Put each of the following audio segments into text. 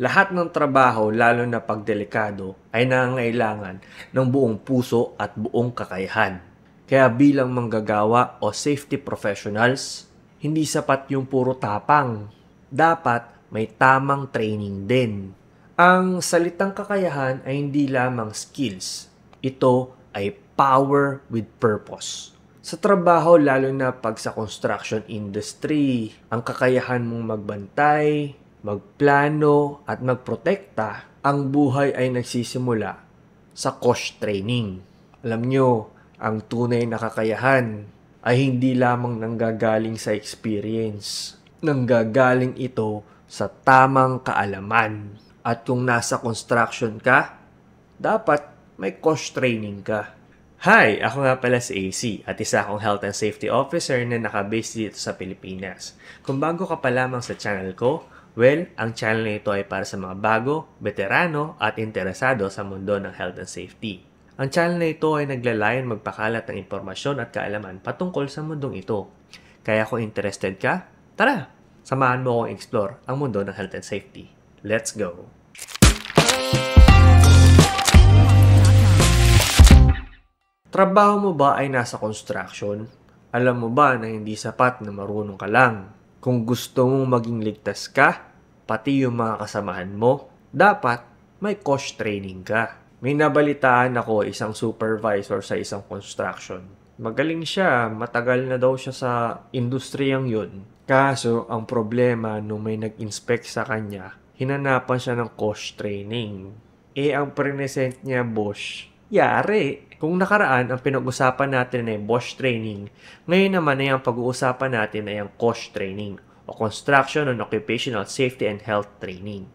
Lahat ng trabaho, lalo na pag delikado, ay nangangailangan ng buong puso at buong kakayahan. Kaya bilang manggagawa o safety professionals, hindi sapat yung puro tapang. Dapat may tamang training din. Ang salitang kakayahan ay hindi lamang skills. Ito ay power with purpose. Sa trabaho, lalo na pag sa construction industry, ang kakayahan mong magbantay, magplano at magprotekta, ang buhay ay nagsisimula sa COSH training. Alam nyo, ang tunay na kakayahan ay hindi lamang nanggagaling sa experience. Nanggagaling ito sa tamang kaalaman. At kung nasa construction ka, dapat may COSH training ka. Hi! Ako nga pala si AC at isa akong Health and Safety Officer na nakabase dito sa Pilipinas. Kung bago ka pa lamang sa channel ko, well, ang channel na ito ay para sa mga bago, veterano at interesado sa mundo ng health and safety. Ang channel na ito ay naglalayon magpakalat ng impormasyon at kaalaman patungkol sa mundong ito. Kaya kung interested ka, tara! Samahan mo akong explore ang mundo ng health and safety. Let's go! Trabaho mo ba ay nasa construction? Alam mo ba na hindi sapat na marunong ka lang? Kung gusto mong maging ligtas ka, pati yung mga kasamahan mo, dapat may COSH training ka. May nabalitaan ako isang supervisor sa isang construction. Magaling siya, matagal na daw siya sa industriyang yun. Kaso, ang problema nung may nag-inspect sa kanya, hinanapan siya ng COSH training. Ang present niya, boss, yari. Kung nakaraan, ang pinag-usapan natin ay Bosch training, ngayon naman ay ang pag-uusapan natin ay ang COSH training o Construction and Occupational Safety and Health Training.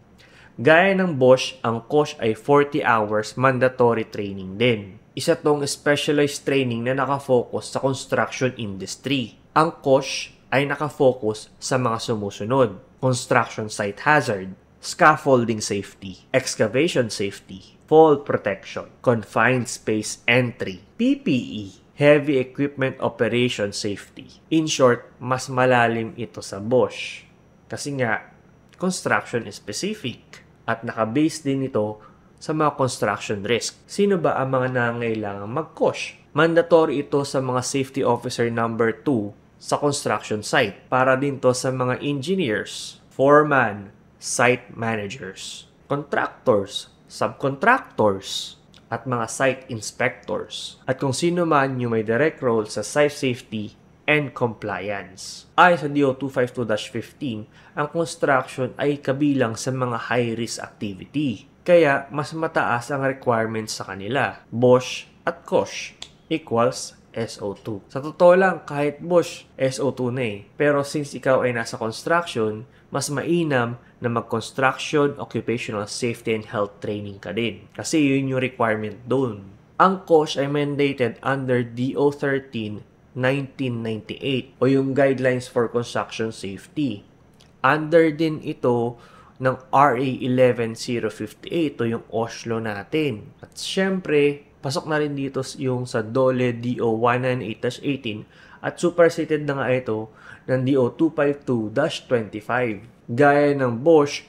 Gaya ng Bosch, ang COSH ay 40 hours mandatory training din. Isa tong specialized training na nakafocus sa construction industry. Ang COSH ay nakafocus sa mga sumusunod: construction site hazard, scaffolding safety, excavation safety, fall protection, confined space entry, PPE, heavy equipment operation safety. In short, mas malalim ito sa Bosch. Kasi nga, construction is specific at nakabase din ito sa mga construction risk. Sino ba ang mga nangangailangang mag-COSH? Mandatory ito sa mga safety officer number 2 sa construction site. Para din to sa mga engineers, foreman, site managers, contractors, subcontractors, at mga site inspectors. At kung sino man yung may direct role sa site safety and compliance. Ayon sa DO 252-15, ang construction ay kabilang sa mga high-risk activity. Kaya mas mataas ang requirements sa kanila. Bosch at COSH equals SO2. Sa totoo lang, kahit Bosch, SO2 na eh. Pero since ikaw ay nasa construction, mas mainam na mag-construction, occupational safety and health training ka din. Kasi yun yung requirement doon. Ang COSH ay mandated under DO 13-1998 o yung Guidelines for Construction Safety. Under din ito ng RA 11058 o yung OSHLO natin. At syempre, pasok na rin dito yung sa DOLE DO 198-18 at superseded na nga ito ng DO 252-25. Gaya ng Bosch,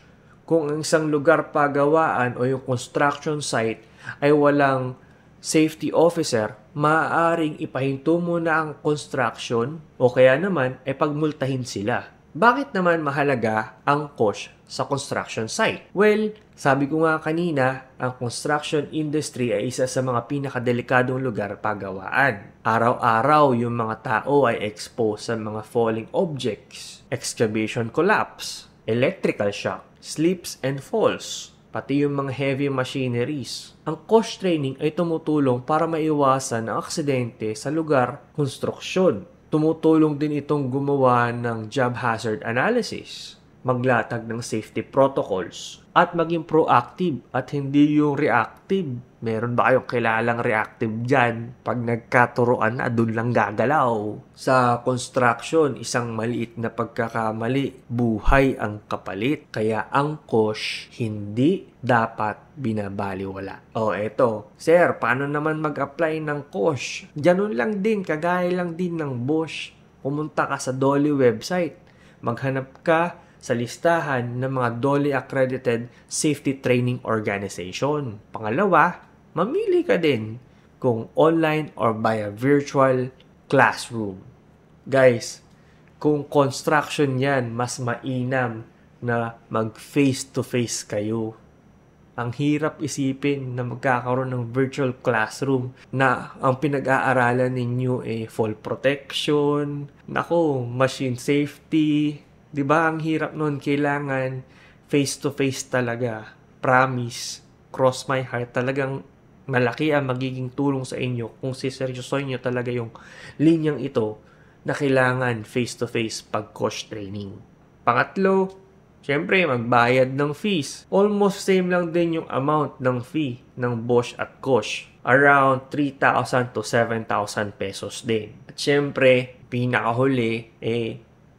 kung ang isang lugar pagawaan o yung construction site ay walang safety officer, maaaring ipahinto muna ang construction o kaya naman ay pagmultahin sila. Bakit naman mahalaga ang COSH sa construction site? Well, sabi ko nga kanina, ang construction industry ay isa sa mga pinakadelikadong lugar pagawaan. Araw-araw yung mga tao ay exposed sa mga falling objects, excavation collapse, electrical shock, slips and falls, pati yung mga heavy machineries. Ang COSH training ay tumutulong para maiwasan ang aksidente sa lugar konstruksyon. Tumutulong din itong gumawa ng job hazard analysis, maglatag ng safety protocols, at maging proactive at hindi yung reactive. Meron ba kayong kilalang reactive dyan? Pag nagkaturoan na, dun lang gagalaw. Sa construction, isang maliit na pagkakamali, buhay ang kapalit. Kaya ang COSH hindi dapat binabaliwala. Eto, sir, paano naman mag-apply ng COSH? Ganun lang din, kagaya lang din ng Bosch. Pumunta ka sa DOLE website. Maghanap ka sa listahan ng mga DOLE accredited safety training organization. Pangalawa, mamili ka din kung online or via virtual classroom. Guys, kung construction yan, mas mainam na mag face-to-face kayo. Ang hirap isipin na magkakaroon ng virtual classroom na ang pinag-aaralan ninyo ay fall protection, machine safety. 'Di ba? Ang hirap noon, kailangan face-to-face talaga. Promise, cross my heart, talagang malaki ang magiging tulong sa inyo kung siseryosohin nyo talaga yung linyang ito na kailangan face-to-face pag coach training. Pangatlo, syempre, magbayad ng fees. Almost same lang din yung amount ng fee ng Bosch at Kosh. Around 3,000 to 7,000 pesos din. At syempre, pinakahuli,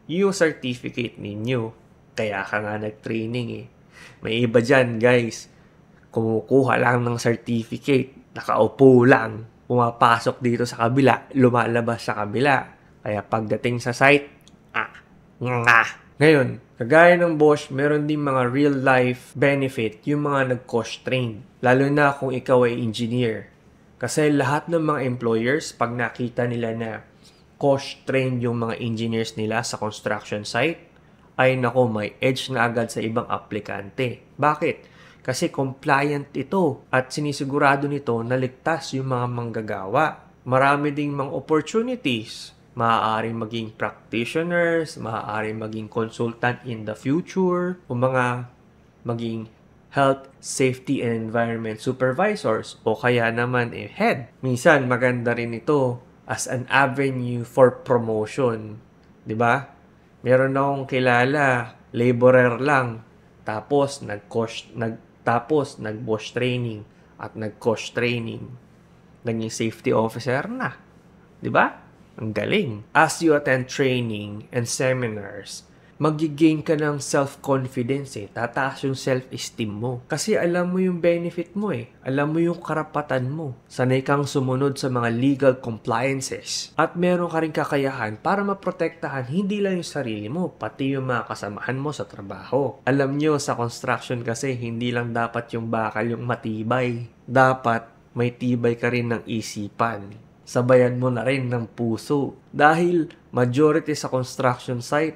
yung certificate ninyo. Kaya ka nga nag-training eh. May iba dyan, guys. Kumukuha lang ng certificate. Nakaupo lang. Pumapasok dito sa kabila. Lumalabas sa kabila. Kaya pagdating sa site, Ngayon, kagaya ng Bosch, meron din mga real-life benefit yung mga nag-coach train. Lalo na kung ikaw ay engineer. Kasi lahat ng mga employers, pag nakita nila na coach train yung mga engineers nila sa construction site, ay may edge na agad sa ibang aplikante. Bakit? Kasi compliant ito at sinisigurado nito na ligtas yung mga manggagawa. Marami ding mga opportunities. Maaaring maging practitioners, maaaring maging consultant in the future, o mga maging health, safety, and environment supervisors, o kaya naman head. Minsan, maganda rin ito as an avenue for promotion. 'Di ba? Meron akong kilala, laborer lang, tapos nag-Bosch training at nag-coach training. Naging safety officer na. 'Di ba? Ang galing. As you attend training and seminars, magigain ka ng self-confidence Tataas yung self-esteem mo. Kasi alam mo yung benefit mo Alam mo yung karapatan mo. Sanay kang sumunod sa mga legal compliances. At meron ka rin kakayahan para maprotektahan hindi lang yung sarili mo, pati yung mga kasamahan mo sa trabaho. Alam nyo, sa construction kasi, hindi lang dapat yung bakal yung matibay. Dapat may tibay ka rin ng isipan. Sabayan mo na rin ng puso. Dahil majority sa construction site,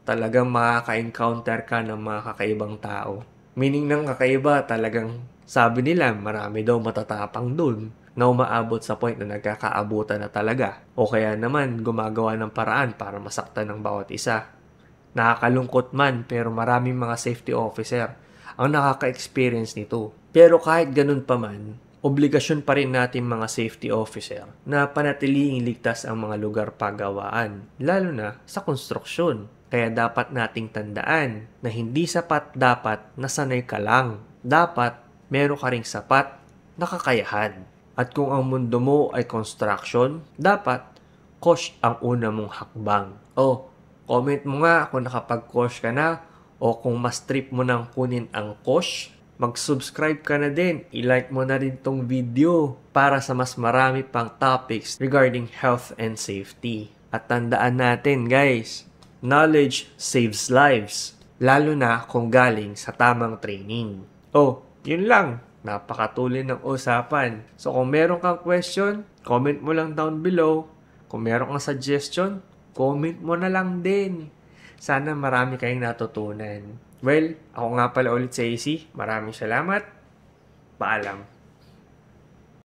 talagang makaka-encounter ka ng mga kakaibang tao. Meaning ng kakaiba, talagang sabi nila marami daw matatapang dun na umaabot sa point na nagkakaabutan na talaga. O kaya naman gumagawa ng paraan para masaktan ng bawat isa. Nakakalungkot man pero maraming mga safety officer ang nakaka-experience nito. Pero kahit ganun pa man, obligasyon pa rin natin mga safety officer na panatiling ligtas ang mga lugar pagawaan, lalo na sa konstruksyon. Kaya dapat nating tandaan na hindi sapat dapat nasanay ka lang. Dapat meron ka ring sapat na kakayahan. At kung ang mundo mo ay construction, dapat coach ang una mong hakbang. Comment mo nga kung nakapag-coach ka na o kung mas trip mo nang kunin ang coach. Mag-subscribe ka na din. I-like mo na rin tong video para sa mas marami pang topics regarding health and safety. At tandaan natin guys, knowledge saves lives. Lalo na kung galing sa tamang training. Yun lang. Napakatuloy ng usapan. So kung meron kang question, comment mo lang down below. Kung meron kang suggestion, comment mo na lang din. Sana marami kayong natutunan. Well, ako nga pala ulit si AC. Maraming salamat. Paalam.